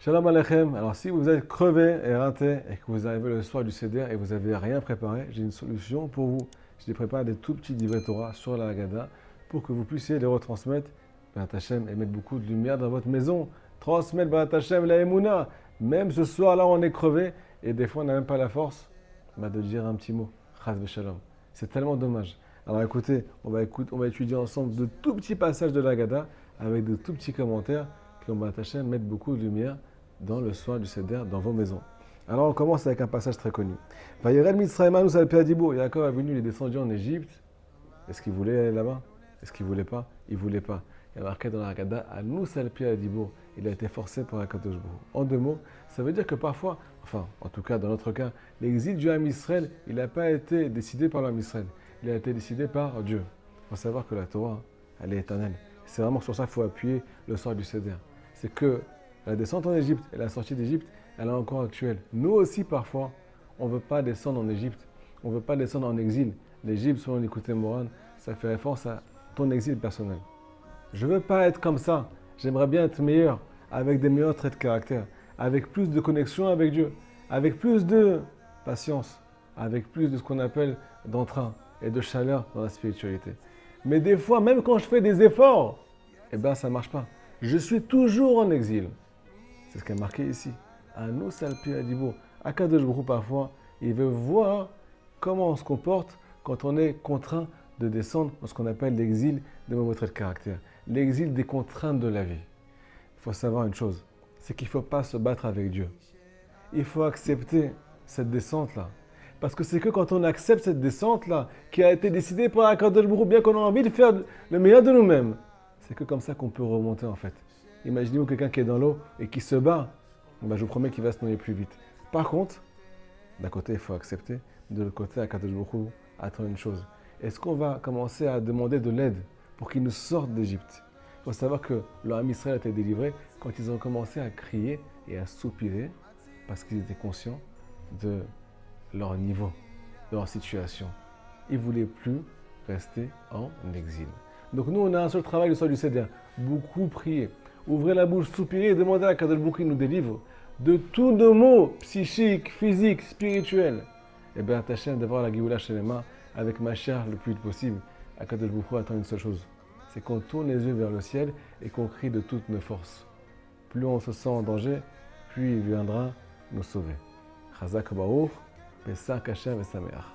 Shalom Aleichem. Alors, si vous êtes crevé et raté et que vous arrivez le soir du Seder et vous n'avez rien préparé, j'ai une solution pour vous. Je prépare des tout petits livrets Torah sur la Haggadah pour que vous puissiez les retransmettre, B'at Hashem, et mettre beaucoup de lumière dans votre maison. Transmettre B'at Hashem la Emouna. Même ce soir-là, on est crevé et des fois, on n'a même pas la force de dire un petit mot. Chas v'shalom. C'est tellement dommage. Alors écoutez, on va étudier ensemble de tout petits passages de la Haggadah avec de tout petits commentaires qui vont B'at Hashem mettre beaucoup de lumière dans le soir du Seder, dans vos maisons. Alors on commence avec un passage très connu. Vayered Mitzrayim anus al pi hadibur. Yaakov est venu, il est descendu en Égypte. Est-ce qu'il voulait aller là-bas? Est-ce qu'il voulait pas? Il voulait pas. Il y a marqué dans la Haggadah anus al pi hadibur. Il a été forcé par Akadosh Baruch Hu. En deux mots, ça veut dire que parfois, enfin, en tout cas dans notre cas, l'exil du Ham Israël, il n'a pas été décidé par le Ham Israël. Il a été décidé par Dieu. Il faut savoir que la Torah, elle est éternelle. C'est vraiment sur ça qu'il faut appuyer le soir du Seder. C'est que la descente en Égypte et la sortie d'Égypte, elle est encore actuelle. Nous aussi, parfois, on ne veut pas descendre en Égypte. On ne veut pas descendre en exil. L'Égypte, selon l'écouté Moran, ça fait référence à ton exil personnel. Je ne veux pas être comme ça. J'aimerais bien être meilleur, avec des meilleurs traits de caractère, avec plus de connexion avec Dieu, avec plus de patience, avec plus de ce qu'on appelle d'entrain et de chaleur dans la spiritualité. Mais des fois, même quand je fais des efforts, eh bien, ça ne marche pas. Je suis toujours en exil. C'est ce qui est marqué ici. Anus al pi hadibur. Akadosh Baruch Hu, parfois, il veut voir comment on se comporte quand on est contraint de descendre dans ce qu'on appelle l'exil des mauvais traits de caractère. L'exil des contraintes de la vie. Il faut savoir une chose, c'est qu'il ne faut pas se battre avec Dieu. Il faut accepter cette descente-là. Parce que c'est que quand on accepte cette descente-là, qui a été décidée par Akadosh Baruch Hu, bien qu'on a envie de faire le meilleur de nous-mêmes, c'est que comme ça qu'on peut remonter en fait. Imaginez-vous quelqu'un qui est dans l'eau et qui se bat, je vous promets qu'il va se noyer plus vite. Par contre, d'un côté il faut accepter, de l'autre côté Akadosh Baruch Hu attend une chose. Est-ce qu'on va commencer à demander de l'aide pour qu'ils nous sortent d'Égypte? Il faut savoir que le Ham Israël a été délivré quand ils ont commencé à crier et à soupirer parce qu'ils étaient conscients de leur niveau, de leur situation. Ils ne voulaient plus rester en exil. Donc nous, on a un seul travail le soir du Seder. Beaucoup prier, ouvrir la bouche, soupirer et demander à Kadosh Baruch Hu qu'il nous délivre de tous nos maux psychiques, physiques, spirituels. Et bien, Hachem d'avoir la Géoula chez les mains avec ma chair le plus vite possible. Kadosh Baruch Hu attend une seule chose, c'est qu'on tourne les yeux vers le ciel et qu'on crie de toutes nos forces. Plus on se sent en danger, plus il viendra nous sauver. Chazak Baruch, Pesach Hashem et Sameach.